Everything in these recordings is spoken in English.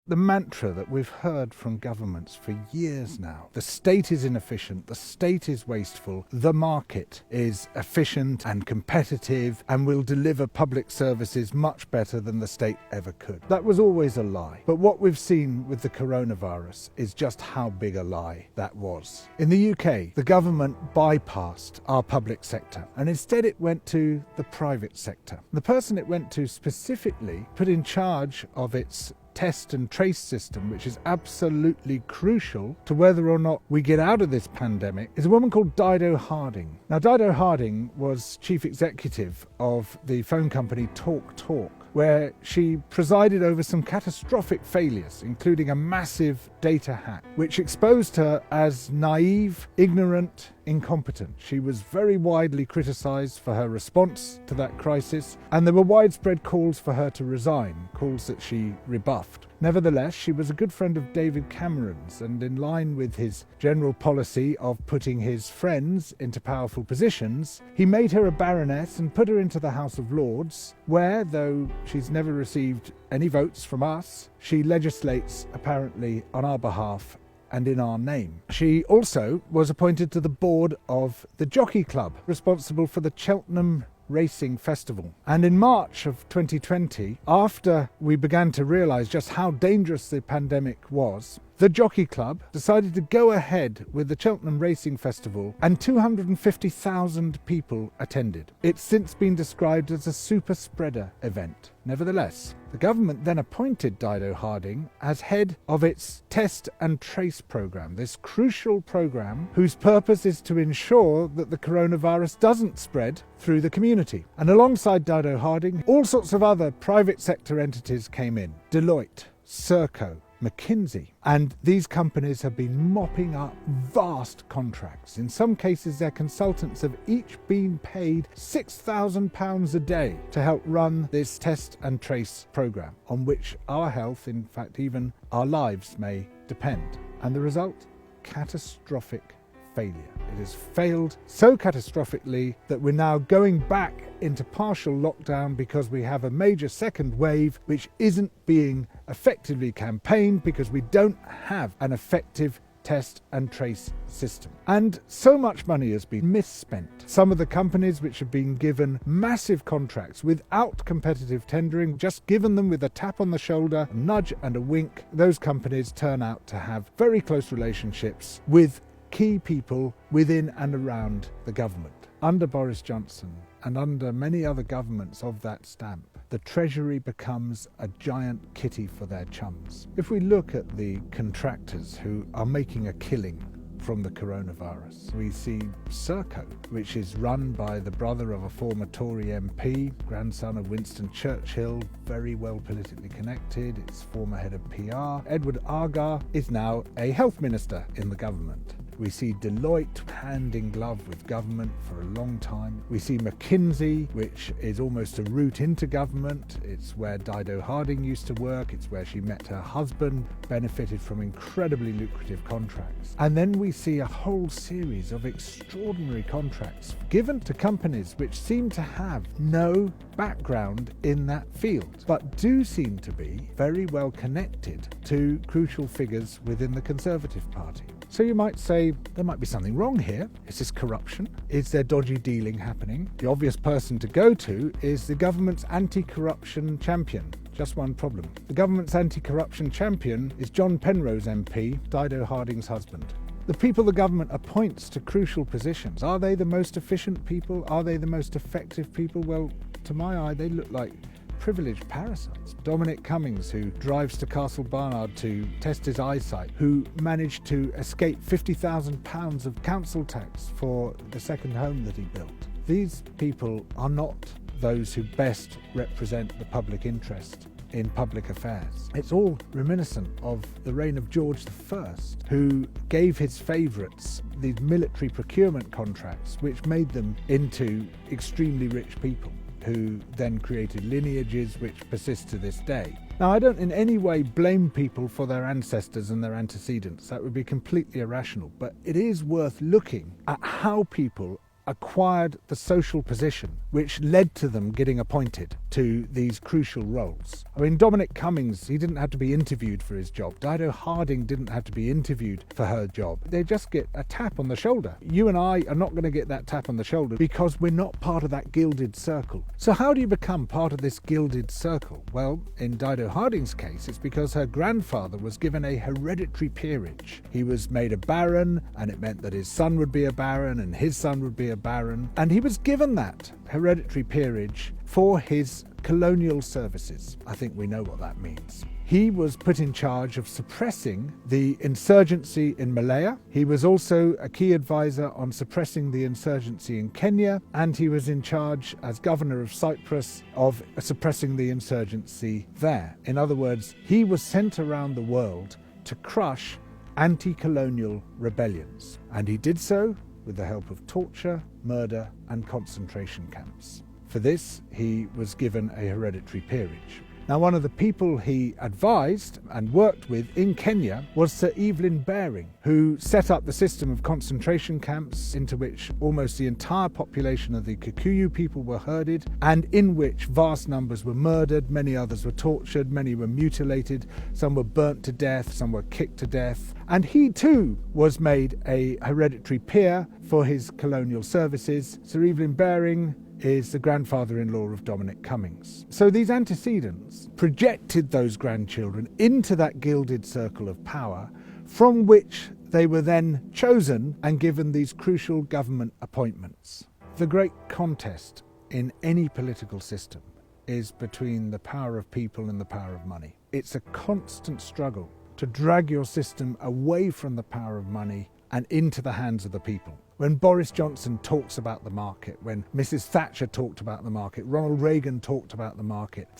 the mantra that we've heard from governments for years now. The state is inefficient, the state is wasteful, the market is efficient and competitive and will deliver public services much better than the state ever could. That was always a lie. But what we've seen with the coronavirus is just how big a lie that was. In the UK, the government bypassed our public sector and instead it went to the private sector. The person it went to specifically put in charge of its test and trace system, which is absolutely crucial to whether or not we get out of this pandemic, is a woman called Dido Harding. Now, Dido Harding was chief executive of the phone company TalkTalk, where she presided over some catastrophic failures, including a massive data hack, which exposed her as naive, ignorant, incompetent. She was very widely criticised for her response to that crisis, and there were widespread calls for her to resign, calls that she rebuffed. Nevertheless, she was a good friend of David Cameron's, and in line with his general policy of putting his friends into powerful positions, he made her a baroness and put her into the House of Lords, where, though she's never received any votes from us, she legislates apparently on our behalf and in our name. She also was appointed to the board of the Jockey Club, responsible for the Cheltenham Racing Festival. And in March of 2020, after we began to realise just how dangerous the pandemic was, the Jockey Club decided to go ahead with the Cheltenham Racing Festival, and 250,000 people attended. It's since been described as a super spreader event. Nevertheless, the government then appointed Dido Harding as head of its test and trace programme, this crucial programme whose purpose is to ensure that the coronavirus doesn't spread through the community. And alongside Dido Harding, all sorts of other private sector entities came in. Deloitte, Serco, McKinsey, and these companies have been mopping up vast contracts. In some cases, their consultants have each been paid £6,000 a day to help run this test and trace programme, on which our health, in fact even our lives, may depend. And the result? Catastrophic failure. It has failed so catastrophically that we're now going back into partial lockdown because we have a major second wave which isn't being effectively campaigned because we don't have an effective test and trace system. And so much money has been misspent. Some of the companies which have been given massive contracts without competitive tendering, just given them with a tap on the shoulder, a nudge and a wink, those companies turn out to have very close relationships with key people within and around the government. Under Boris Johnson and under many other governments of that stamp, the Treasury becomes a giant kitty for their chums. If we look at the contractors who are making a killing from the coronavirus, we see Serco, which is run by the brother of a former Tory MP, grandson of Winston Churchill, very well politically connected, its former head of PR. Edward Argar is now a health minister in the government. We see Deloitte hand in glove with government for a long time. We see McKinsey, which is almost a route into government. It's where Dido Harding used to work. It's where she met her husband, benefited from incredibly lucrative contracts. And then we see a whole series of extraordinary contracts given to companies which seem to have no background in that field, but do seem to be very well connected to crucial figures within the Conservative Party. So you might say, there might be something wrong here. Is this corruption? Is there dodgy dealing happening? The obvious person to go to is the government's anti-corruption champion. Just one problem. The government's anti-corruption champion is John Penrose MP, Dido Harding's husband. The people the government appoints to crucial positions, are they the most efficient people? Are they the most effective people? Well, to my eye, they look like privileged parasites. Dominic Cummings, who drives to Castle Barnard to test his eyesight, who managed to escape £50,000 of council tax for the second home that he built. These people are not those who best represent the public interest in public affairs. It's all reminiscent of the reign of George I, who gave his favourites these military procurement contracts, which made them into extremely rich people, who then created lineages which persist to this day. Now, I don't in any way blame people for their ancestors and their antecedents. That would be completely irrational. But it is worth looking at how people acquired the social position which led to them getting appointed to these crucial roles. I mean, Dominic Cummings, he didn't have to be interviewed for his job. Dido Harding didn't have to be interviewed for her job. They just get a tap on the shoulder. You and I are not going to get that tap on the shoulder because we're not part of that gilded circle. So how do you become part of this gilded circle? Well, in Dido Harding's case, it's because her grandfather was given a hereditary peerage. He was made a baron, and it meant that his son would be a baron and his son would be a baron, and he was given that hereditary peerage for his colonial services. I think we know what that means. He was put in charge of suppressing the insurgency in Malaya. He was also a key advisor on suppressing the insurgency in Kenya, and he was in charge as governor of Cyprus of suppressing the insurgency there. In other words, he was sent around the world to crush anti-colonial rebellions, and he did so with the help of torture, murder, and concentration camps. For this, he was given a hereditary peerage. Now, one of the people he advised and worked with in Kenya was Sir Evelyn Baring, who set up the system of concentration camps into which almost the entire population of the Kikuyu people were herded, and in which vast numbers were murdered, many others were tortured, many were mutilated, some were burnt to death, some were kicked to death. And he too was made a hereditary peer for his colonial services. Sir Evelyn Baring is the grandfather-in-law of Dominic Cummings. So these antecedents projected those grandchildren into that gilded circle of power, from which they were then chosen and given these crucial government appointments. The great contest in any political system is between the power of people and the power of money. It's a constant struggle to drag your system away from the power of money and into the hands of the people. When Boris Johnson talks about the market, when Mrs. Thatcher talked about the market, Ronald Reagan talked about the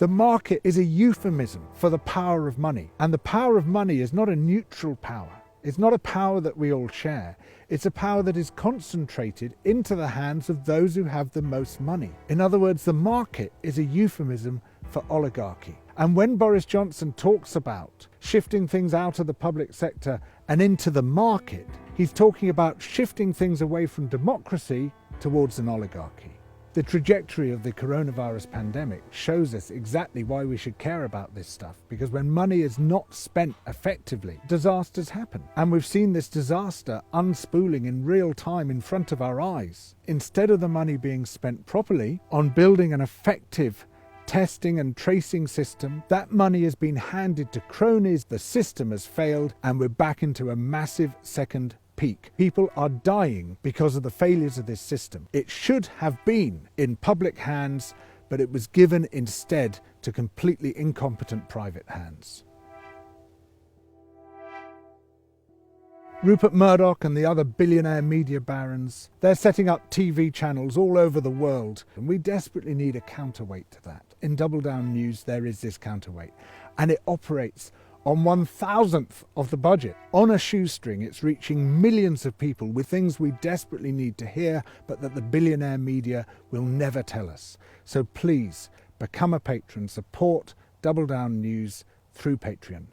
market is a euphemism for the power of money. And the power of money is not a neutral power. It's not a power that we all share. It's a power that is concentrated into the hands of those who have the most money. In other words, the market is a euphemism for oligarchy. And when Boris Johnson talks about shifting things out of the public sector and into the market, he's talking about shifting things away from democracy towards an oligarchy. The trajectory of the coronavirus pandemic shows us exactly why we should care about this stuff, because when money is not spent effectively, disasters happen. And we've seen this disaster unspooling in real time in front of our eyes. Instead of the money being spent properly on building an effective testing and tracing system, that money has been handed to cronies, the system has failed, and we're back into a massive second peak. People are dying because of the failures of this system. It should have been in public hands, but it was given instead to completely incompetent private hands. Rupert Murdoch and the other billionaire media barons, they're setting up TV channels all over the world, and we desperately need a counterweight to that. In Double Down News, there is this counterweight, and it operates on 1,000th of the budget. On a shoestring, it's reaching millions of people with things we desperately need to hear, but that the billionaire media will never tell us. So please, become a patron, support Double Down News through Patreon.